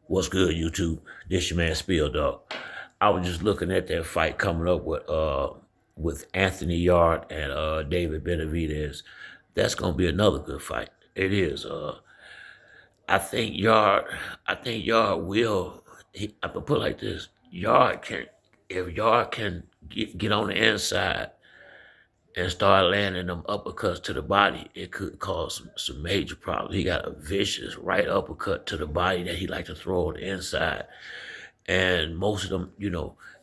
What's good, YouTube? This your man Spill Dog. I was just looking at that fight coming up with Anthony Yarde and David Benevidez. That's gonna be another good fight. It is. I think Yard. I think Yard will. I can put it like this: Yard can, if Yard can get on the inside and start landing them uppercuts to the body, it could cause some major problems. He got a vicious right uppercut to the body that he like to throw on the inside, and most of them,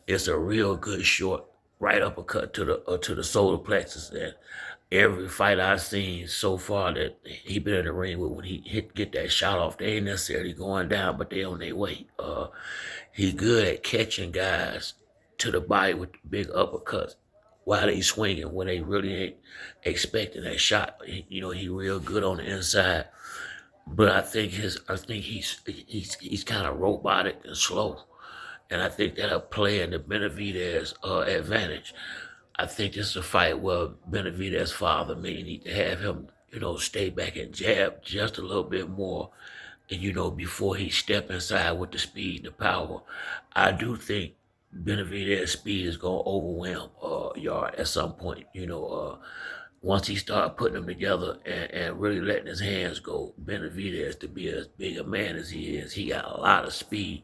it's a real good short right uppercut to the solar plexus. And every fight I've seen so far that he been in the ring with, when he get that shot off, they ain't necessarily going down, but they on their way. He good at catching guys to the body with big uppercuts while they swinging when they really ain't expecting that shot. He real good on the inside, but I think he's kind of robotic and slow, and I think that'll play in the Benevidez advantage. I think this is a fight where Benevidez's father may need to have him, stay back and jab just a little bit more, and before he step inside with the speed and the power. I do think Benavidez's speed is gonna overwhelm Yard at some point. Once he start putting them together and really letting his hands go, Benavidez, to be as big a man as he is, he got a lot of speed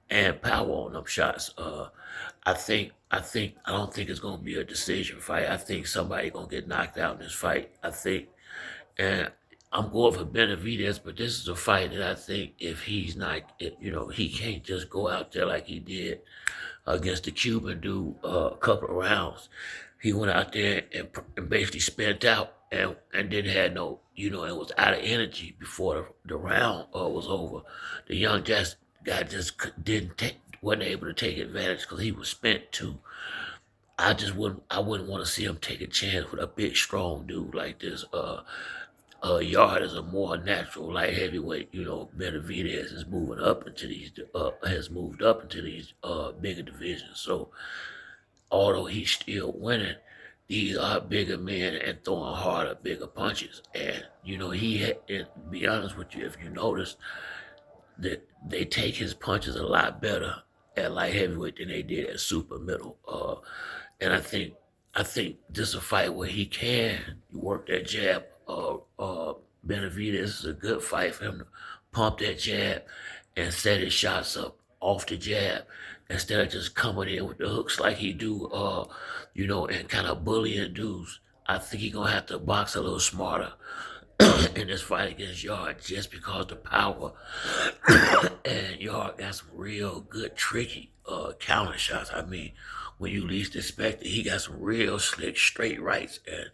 and power on them shots. I don't think it's gonna be a decision fight. I think somebody gonna get knocked out in this fight. And I'm going for Benavidez, but this is a fight that I think if he's not, he can't just go out there like he did against the Cuban dude a couple of rounds. He went out there and basically spent out and didn't have no, and was out of energy before the round was over. The young guy just wasn't able to take advantage because he was spent too. I wouldn't want to see him take a chance with a big, strong dude like this. Yard is a more natural light heavyweight. Benavidez is moving up into these has moved up into these bigger divisions. So although he's still winning, these are bigger men and throwing harder, bigger punches. And and to be honest with you, if you notice that they take his punches a lot better at light heavyweight than they did at super middle. And I think this is a fight where he can work that jab. Benavidez is a good fight for him to pump that jab and set his shots up off the jab instead of just coming in with the hooks like he do, and kind of bullying dudes. I think he's gonna have to box a little smarter in this fight against Yard just because the power and Yard got some real good tricky counter shots. I mean, when you least expect it, he got some real slick straight rights, and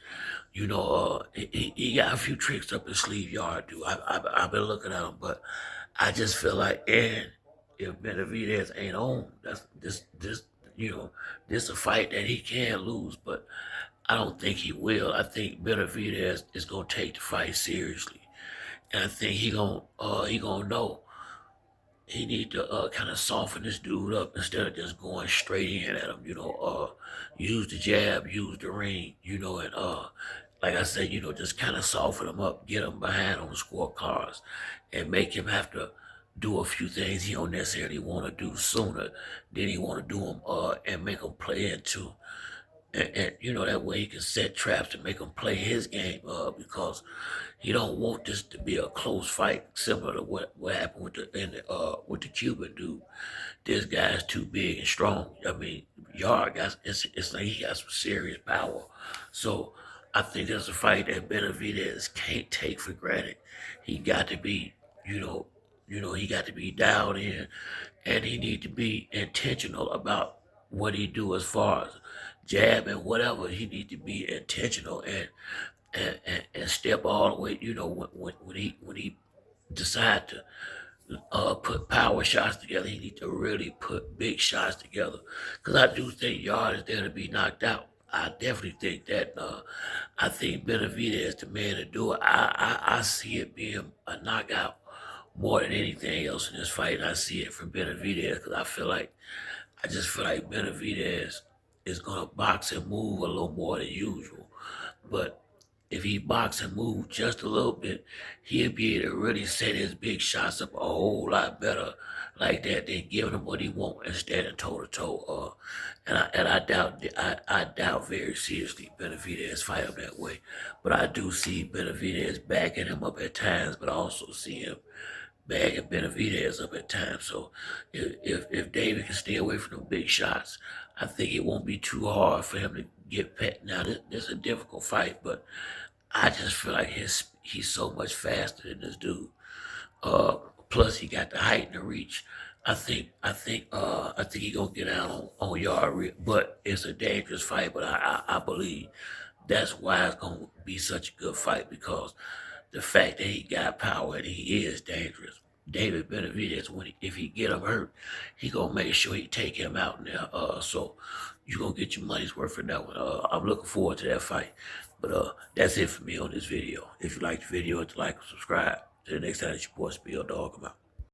he got a few tricks up his sleeve. Yard do. I've been looking at him, but I just feel like, and if Benavidez ain't on, that's this this a fight that he can lose, but I don't think he will. I think Benavidez is gonna take the fight seriously, and I think he gonna know he need to kind of soften this dude up instead of just going straight in at him. Use the jab, use the ring, and like I said, just kind of soften him up, get him behind on the scorecards, and make him have to do a few things he don't necessarily want to do sooner than he want to do them, and make him play into. And that way he can set traps to make him play his game, because he don't want this to be a close fight similar to what happened with the Cuban dude. This guy's too big and strong. I mean, Yard got it's like he got some serious power. So I think that's a fight that Benavidez can't take for granted. He got to be, he got to be dialed in, and he need to be intentional about what he do as far as jab and whatever. He need to be intentional and step all the way. When he decide to put power shots together, he need to really put big shots together. Because I do think Yard is there to be knocked out. I definitely think that. I think Benavidez is the man to do it. I see it being a knockout more than anything else in this fight. I see it from Benavidez because I just feel like Benavidez is gonna box and move a little more than usual. But if he box and move just a little bit, he'll be able to really set his big shots up a whole lot better like that than giving him what he want and standing toe to toe. And I doubt very seriously Benevidez fight him that way. But I do see Benevidez backing him up at times, but I also see him bagging Benevidez up at times. So if David can stay away from the big shots, I think it won't be too hard for him to get pet. Now this is a difficult fight, but I just feel like he's so much faster than this dude. Uh, Plus he got the height and the reach. I think he gonna get out on Yarde, but it's a dangerous fight. But I believe that's why it's gonna be such a good fight because the fact that he got power and he is dangerous. David Benevidez, if he get him hurt, he gonna make sure he take him out now. So you gonna get your money's worth for that one. I'm looking forward to that fight. But that's it for me on this video. If you like the video, hit the like and subscribe. Till the next time, it's your boy Spill Dog. I'm out.